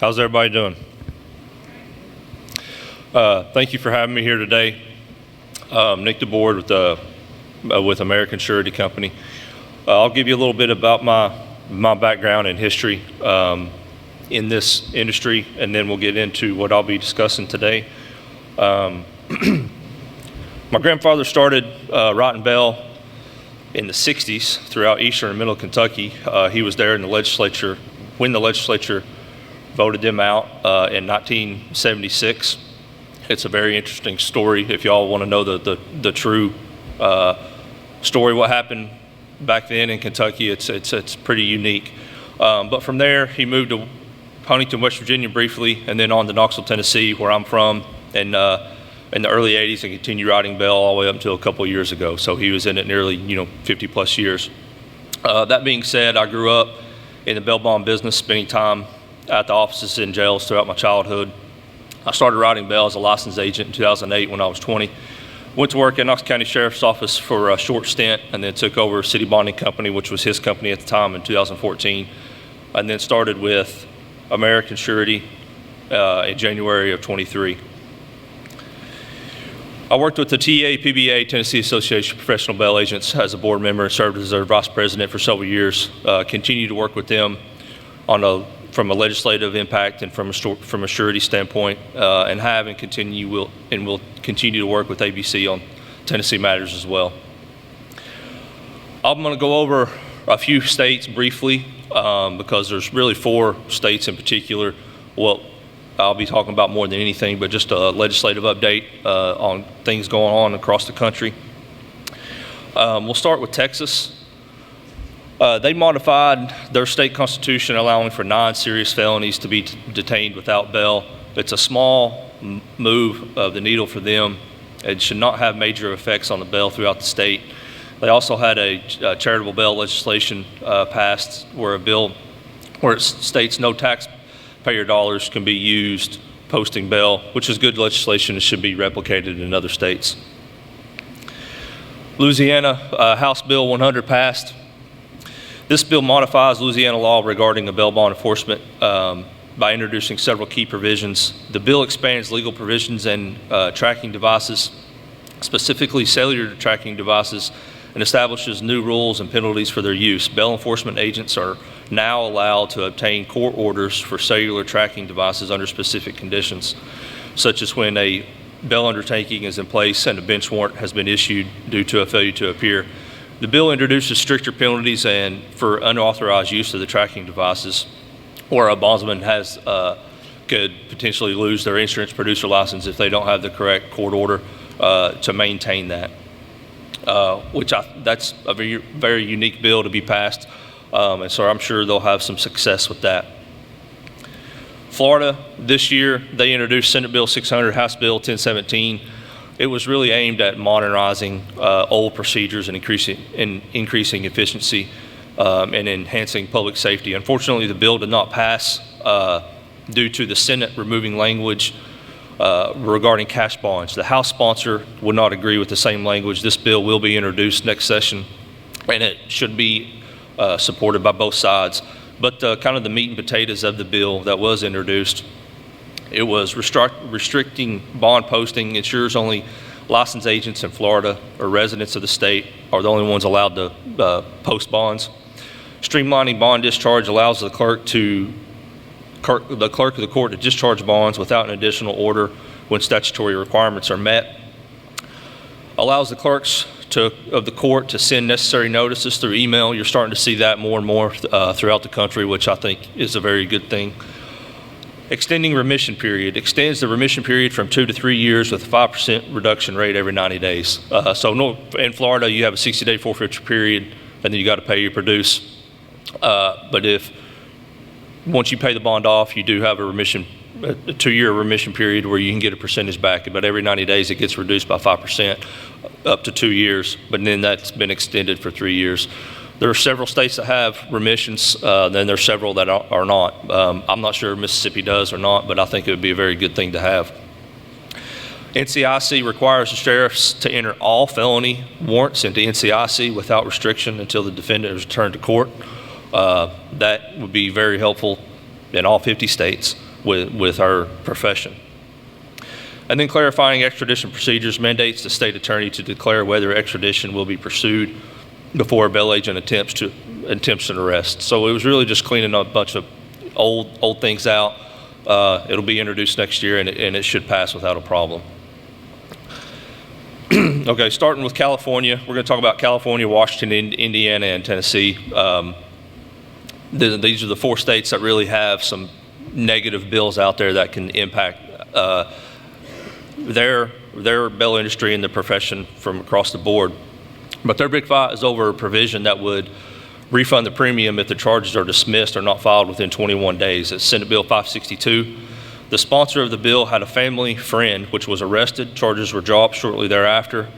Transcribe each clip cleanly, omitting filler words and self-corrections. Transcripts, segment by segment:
How's everybody doing? Thank you for having me here today. Nick DeBord with American Surety Company. I'll give you a little bit about my background and history in this industry, and then we'll get into what I'll be discussing today. My grandfather started Rotten Bell in the 60s throughout eastern and middle Kentucky. He was there in the legislature when the legislature voted them out in 1976. It's a very interesting story. If y'all want to know the true story, what happened back then in Kentucky, it's pretty unique. But from there, he moved to Huntington, West Virginia briefly, and then on to Knoxville, Tennessee, where I'm from, and in the early 80s, and continued riding Bell all the way up until a couple of years ago. So he was in it nearly 50 plus years. That being said, I grew up in the bail bond business, spending time at the offices in jails throughout my childhood. I started riding Bell as a licensed agent in 2008 when I was 20. Went to work at Knox County Sheriff's Office for a short stint, and then took over City Bonding Company, which was his company at the time, in 2014. And then started with American Surety in January of 23. I worked with the TA, PBA, Tennessee Association of Professional Bail Agents, as a board member, and served as their vice president for several years. Continued to work with them from a legislative impact and from a surety standpoint, and will continue to work with ABC on Tennessee matters as well. I'm going to go over a few states briefly because there's really 4 states in particular. Well, I'll be talking about more than anything, but just a legislative update on things going on across the country. We'll start with Texas. They modified their state constitution, allowing for non-serious felonies to be detained without bail. It's a small move of the needle for them. It should not have major effects on the bail throughout the state. They also had a charitable bail legislation passed where it states no taxpayer dollars can be used posting bail, which is good legislation and should be replicated in other states. Louisiana, House Bill 100 passed. This bill modifies Louisiana law regarding the bail bond enforcement by introducing several key provisions. The bill expands legal provisions and tracking devices, specifically cellular tracking devices, and establishes new rules and penalties for their use. Bail enforcement agents are now allowed to obtain court orders for cellular tracking devices under specific conditions, such as when a bail undertaking is in place and a bench warrant has been issued due to a failure to appear. The bill introduces stricter penalties and for unauthorized use of the tracking devices, or a bondsman could potentially lose their insurance producer license if they don't have the correct court order to maintain that. That's a very, very unique bill to be passed, and so I'm sure they'll have some success with that. Florida, this year, they introduced Senate Bill 600, House Bill 1017. It was really aimed at modernizing old procedures and increasing efficiency and enhancing public safety. Unfortunately, the bill did not pass due to the Senate removing language regarding cash bonds. The House sponsor would not agree with the same language. This bill will be introduced next session, and it should be supported by both sides. But kind of the meat and potatoes of the bill that was introduced, it was restricting bond posting. Ensures only licensed agents in Florida or residents of the state are the only ones allowed to post bonds. Streamlining bond discharge allows the clerk of the court to discharge bonds without an additional order when statutory requirements are met. Allows the clerks of the court to send necessary notices through email. You're starting to see that more and more throughout the country, which I think is a very good thing. Extending remission period. Extends the remission period from 2 to 3 years with a 5% reduction rate every 90 days. So in Florida, you have a 60-day forfeiture period, and then you got to pay your produce. But once you pay the bond off, you do have a 2-year remission period where you can get a percentage back. But every 90 days, it gets reduced by 5% up to 2 years. But then that's been extended for 3 years. There are several states that have remissions, then there's several that are not. I'm not sure if Mississippi does or not, but I think it would be a very good thing to have. NCIC requires the sheriffs to enter all felony warrants into NCIC without restriction until the defendant is returned to court. That would be very helpful in all 50 states. with our profession. And then clarifying extradition procedures mandates the state attorney to declare whether extradition will be pursued before a bail agent attempts an arrest. So it was really just cleaning up a bunch of old things out. It'll be introduced next year, and it should pass without a problem. Okay, starting with California, we're going to talk about California, Washington, Indiana, and Tennessee. These are the 4 states that really have some negative bills out there that can impact their bail industry and the profession from across the board. But their big fight is over a provision that would refund the premium if the charges are dismissed or not filed within 21 days. It's Senate Bill 562. The sponsor of the bill had a family friend which was arrested. Charges were dropped shortly thereafter,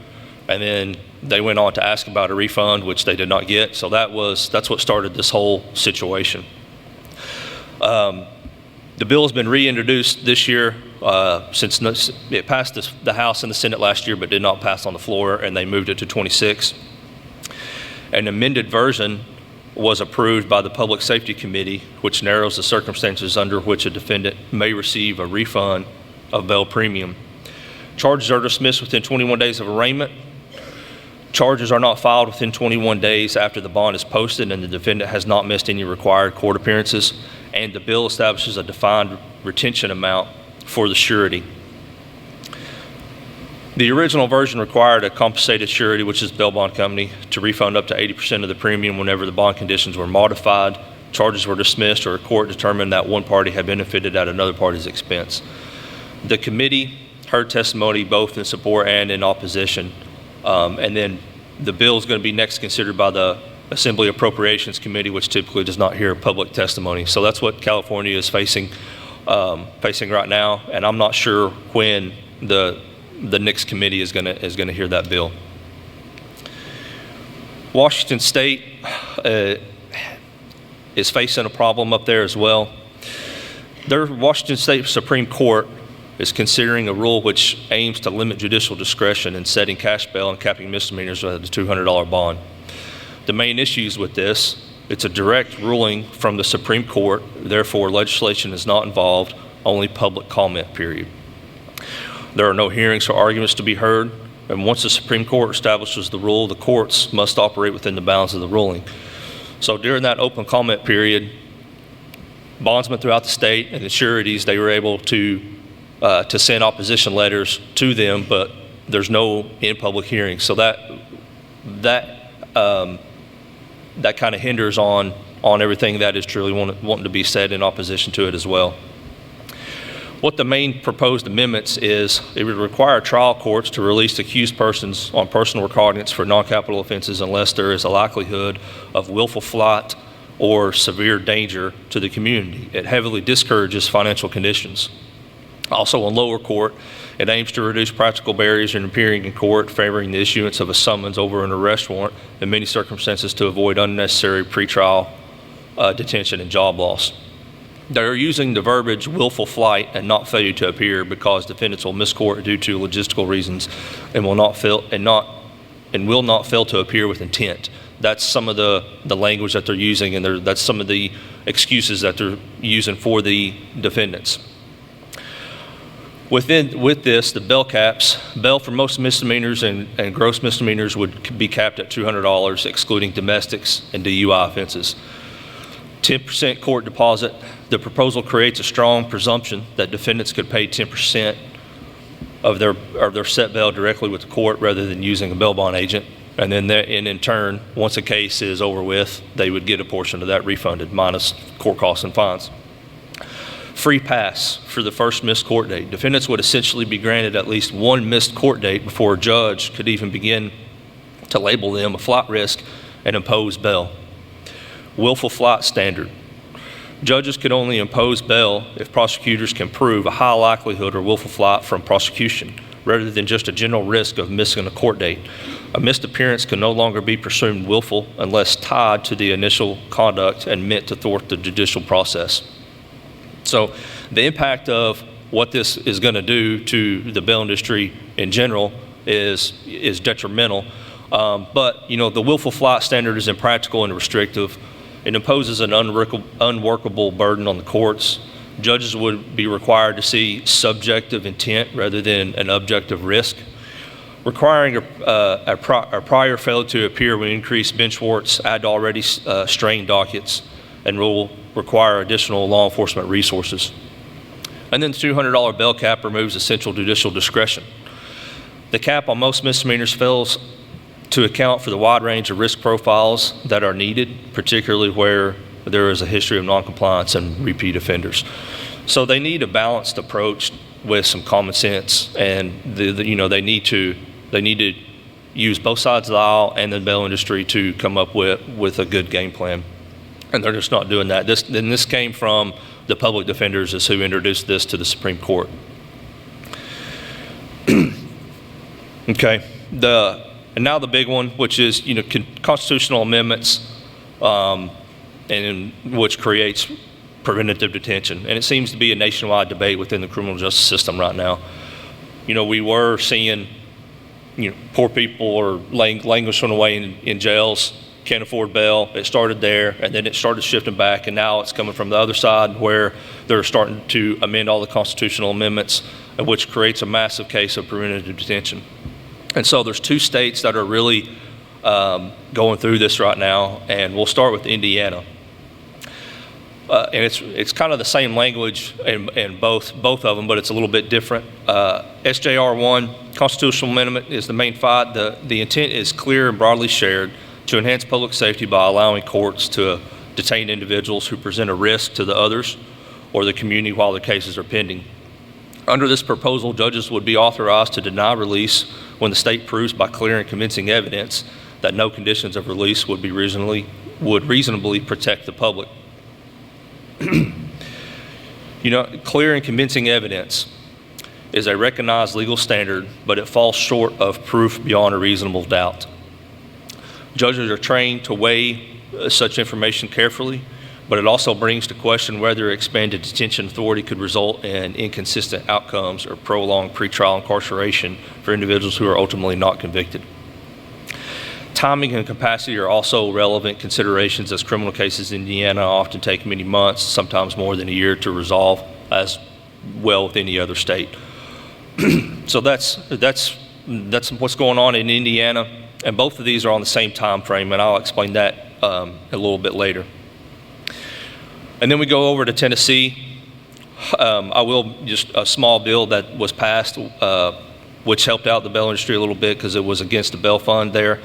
and then they went on to ask about a refund, which they did not get. So that's what started this whole situation. The bill has been reintroduced this year since it passed the House and the Senate last year, but did not pass on the floor, and they moved it to 26. An amended version was approved by the Public Safety Committee, which narrows the circumstances under which a defendant may receive a refund of bail premium. Charges are dismissed within 21 days of arraignment. Charges are not filed within 21 days after the bond is posted and the defendant has not missed any required court appearances. And the bill establishes a defined retention amount for the surety. The original version required a compensated surety, which is the bail bond company, to refund up to 80% of the premium whenever the bond conditions were modified, charges were dismissed, or a court determined that one party had benefited at another party's expense. The committee heard testimony both in support and in opposition, and then the bill is going to be next considered by the Assembly Appropriations Committee, which typically does not hear public testimony. So that's what California is facing right now, and I'm not sure when the next committee is going to hear that bill. Washington State is facing a problem up there as well. Their Washington State Supreme Court is considering a rule which aims to limit judicial discretion in setting cash bail and capping misdemeanors with a $200 bond. The main issues with this, it's a direct ruling from the Supreme Court, therefore legislation is not involved, only public comment period. There are no hearings or arguments to be heard, and once the Supreme Court establishes the rule, the courts must operate within the bounds of the ruling. So during that open comment period, bondsmen throughout the state and the sureties, they were able to send opposition letters to them, but there's no in-public hearing. So that kind of hinders on everything that is truly wanting to be said in opposition to it as well. What the main proposed amendments is, it would require trial courts to release accused persons on personal recognizance for non-capital offenses unless there is a likelihood of willful flight or severe danger to the community. It heavily discourages financial conditions. Also, in lower court, it aims to reduce practical barriers in appearing in court, favoring the issuance of a summons over an arrest warrant in many circumstances to avoid unnecessary pretrial detention and job loss. They're using the verbiage willful flight and not failure to appear because defendants will miss court due to logistical reasons and will not fail to appear with intent. That's some of the language that they're using, and that's some of the excuses that they're using for the defendants. With this, the bail caps, bail for most misdemeanors and gross misdemeanors would be capped at $200, excluding domestics and DUI offenses. 10% court deposit. The proposal creates a strong presumption that defendants could pay 10% of their set bail directly with the court rather than using a bail bond agent. And then in turn, once a case is over with, they would get a portion of that refunded minus court costs and fines. Free pass for the first missed court date. Defendants would essentially be granted at least one missed court date before a judge could even begin to label them a flight risk and impose bail. Willful flight standard. Judges could only impose bail if prosecutors can prove a high likelihood or willful flight from prosecution, rather than just a general risk of missing a court date. A missed appearance can no longer be presumed willful unless tied to the initial conduct and meant to thwart the judicial process. So the impact of what this is going to do to the bail industry in general is detrimental. But the willful flight standard is impractical and restrictive. It imposes an unworkable burden on the courts. Judges would be required to see subjective intent rather than an objective risk. Requiring a prior failure to appear will increase bench warrants, add to already strained dockets, and will require additional law enforcement resources. And then the $200 bail cap removes essential judicial discretion. The cap on most misdemeanors fails to account for the wide range of risk profiles that are needed, particularly where there is a history of noncompliance and repeat offenders. So they need a balanced approach with some common sense, and they need to use both sides of the aisle and the bail industry to come up with a good game plan. And they're just not doing that. This came from the public defenders is who introduced this to the Supreme Court. Okay, and now the big one, which is constitutional amendments, and which creates preventative detention. And it seems to be a nationwide debate within the criminal justice system right now. We were seeing poor people are languishing away in jails, can't afford bail. It started there, and then it started shifting back, and now it's coming from the other side where they're starting to amend all the constitutional amendments, which creates a massive case of preventative detention. And so there's 2 states that are really going through this right now, and we'll start with Indiana. And it's kind of the same language in both of them, but it's a little bit different. SJR 1, constitutional amendment, is the main fight. The intent is clear and broadly shared to enhance public safety by allowing courts to detain individuals who present a risk to the others or the community while their cases are pending. Under this proposal, judges would be authorized to deny release when the state proves by clear and convincing evidence that no conditions of release would reasonably protect the public. Clear and convincing evidence is a recognized legal standard, but it falls short of proof beyond a reasonable doubt. Judges are trained to weigh such information carefully, but it also brings to question whether expanded detention authority could result in inconsistent outcomes or prolonged pretrial incarceration for individuals who are ultimately not convicted. Timing and capacity are also relevant considerations, as criminal cases in Indiana often take many months, sometimes more than a year, to resolve, as well with any other state. So that's what's going on in Indiana, and both of these are on the same time frame, and I'll explain that a little bit later. And then we go over to Tennessee. Just a small bill that was passed, which helped out the bail industry a little bit because it was against the bail fund there.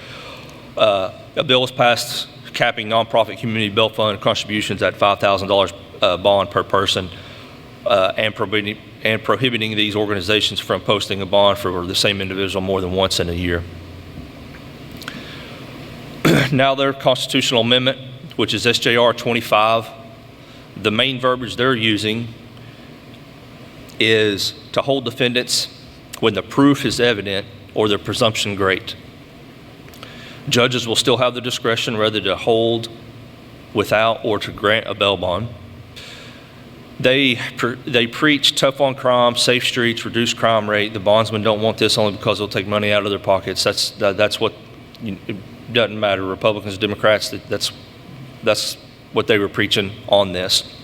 A bill was passed capping nonprofit community bail fund contributions at $5,000 bond per person, and prohibiting these organizations from posting a bond for the same individual more than once in a year. Now their constitutional amendment, which is SJR 25, the main verbiage they're using is to hold defendants when the proof is evident or the presumption great. Judges will still have the discretion whether to hold without or to grant a bail bond. They preach tough on crime, safe streets, reduced crime rate. The bondsmen don't want this only because they'll take money out of their pockets. That's what, it doesn't matter, Republicans, Democrats, that's what they were preaching on this.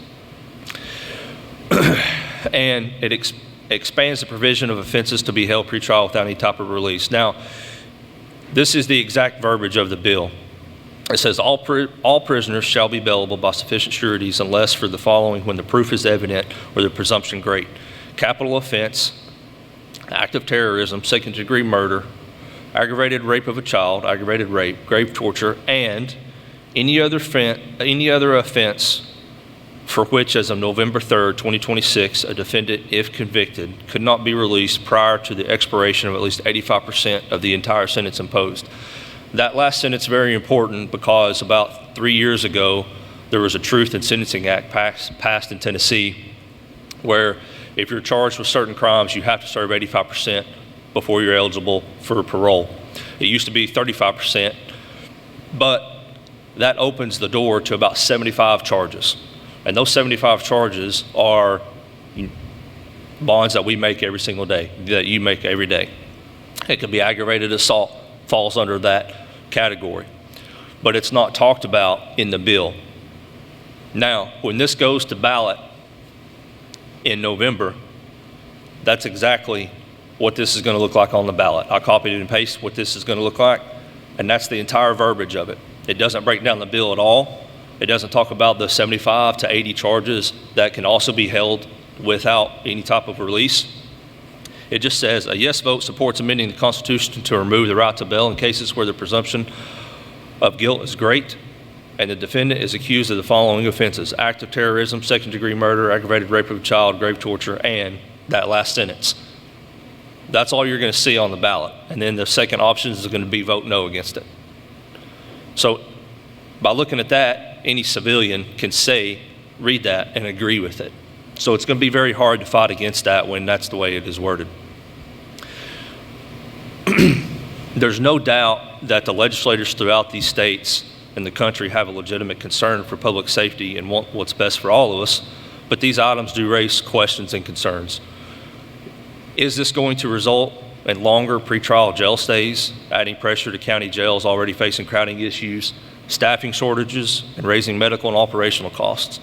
And it expands the provision of offenses to be held pretrial without any type of release. Now, this is the exact verbiage of the bill. It says all prisoners shall be bailable by sufficient sureties unless for the following when the proof is evident or the presumption great: capital offense, act of terrorism, second-degree murder, aggravated rape of a child, aggravated rape, grave torture, and any other offense for which, as of November 3rd, 2026, a defendant, if convicted, could not be released prior to the expiration of at least 85% of the entire sentence imposed. That last sentence is very important because about 3 years ago, there was a Truth in Sentencing Act passed in Tennessee where if you're charged with certain crimes, you have to serve 85% before you're eligible for parole. It used to be 35%, but that opens the door to about 75 charges. And those 75 charges are bonds that we make every single day, that you make every day. It could be aggravated assault, falls under that category. But it's not talked about in the bill. Now, when this goes to ballot, in November, that's exactly what this is going to look like on the ballot. I copied and pasted what this is going to look like, and that's the entire verbiage of it. It doesn't break down the bill at all. It doesn't talk about the 75 to 80 charges that can also be held without any type of release. It just says a yes vote supports amending the Constitution to remove the right to bail in cases where the presumption of guilt is great and the defendant is accused of the following offenses: act of terrorism, second-degree murder, aggravated rape of a child, grave torture, and that last sentence. That's all you're going to see on the ballot. And then the second option is going to be vote no against it. So by looking at that, any civilian can read that and agree with it. So it's going to be very hard to fight against that when that's the way it is worded. There's no doubt that the legislators throughout these states and the country have a legitimate concern for public safety and want what's best for all of us, but these items do raise questions and concerns. Is this going to result in longer pretrial jail stays, adding pressure to county jails already facing crowding issues, staffing shortages, and raising medical and operational costs?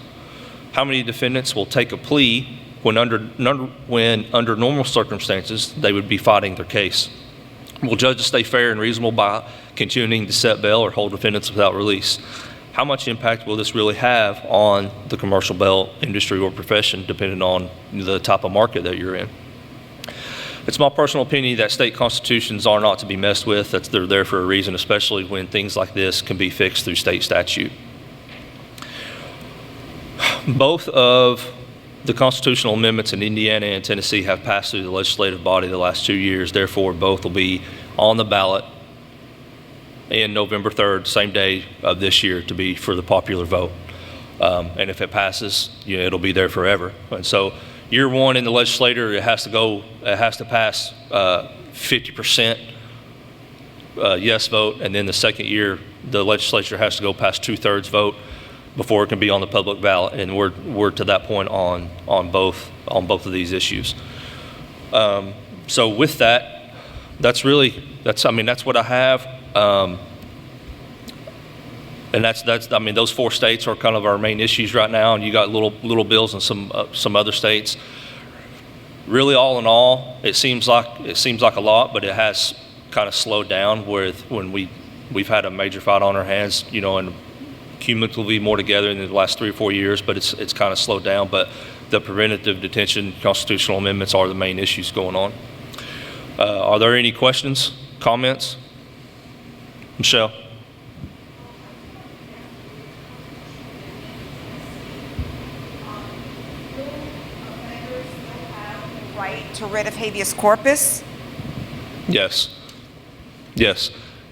How many defendants will take a plea when under normal circumstances they would be fighting their case? Will judges stay fair and reasonable by continuing to set bail or hold defendants without release? How much impact will this really have on the commercial bail industry or profession, depending on the type of market that you're in? It's my personal opinion that state constitutions are not to be messed with. They're there for a reason, especially when things like this can be fixed through state statute. Both of the constitutional amendments in Indiana and Tennessee have passed through the legislative body the last 2 years. Therefore, both will be on the ballot in November 3rd, same day of this year, to be for the popular vote. And if it passes, it'll be there forever. And so year one in the legislature, it has to pass 50% yes vote. And then the second year, the legislature has to go past 2/3 vote before it can be on the public ballot, and we're to that point on both of these issues. So with that, that's what I have, and those 4 states are kind of our main issues right now, and you got little bills in some other states. Really, all in all, it seems like a lot, but it has kind of slowed down when we've had a major fight on our hands, and cumulatively more together in the last 3 or 4 years, but it's kind of slowed down. But the preventative detention constitutional amendments are the main issues going on. Are there any questions, comments? Michelle? Right to writ of habeas corpus? Yes.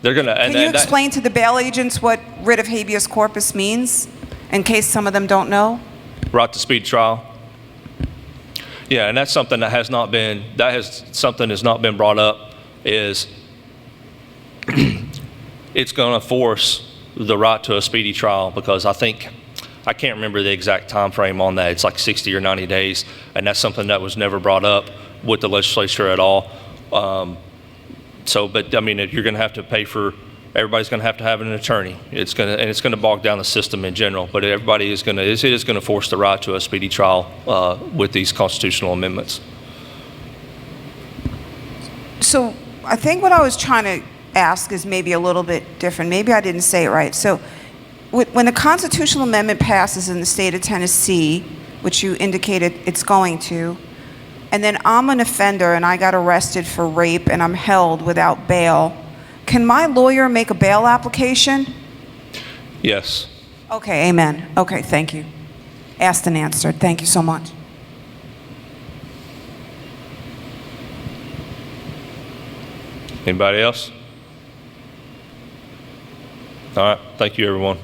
They're gonna. Can you explain to the bail agents what writ of habeas corpus means, in case some of them don't know? Right to speedy trial. Yeah, and that's something that has not been brought up. Is it's going to force the right to a speedy trial, because I can't remember the exact time frame on that. It's like 60 or 90 days, and that's something that was never brought up with the legislature at all. But you're going to have to pay for. Everybody's going to have an attorney. It's going to bog down the system in general. But it is going to force the right to a speedy trial with these constitutional amendments. So I think what I was trying to ask is maybe a little bit different. Maybe I didn't say it right. So when a constitutional amendment passes in the state of Tennessee, which you indicated it's going to, and then I'm an offender and I got arrested for rape and I'm held without bail, can my lawyer make a bail application? Yes. Okay, amen. Okay, thank you. Asked and answered. Thank you so much. Anybody else? All right. Thank you, everyone.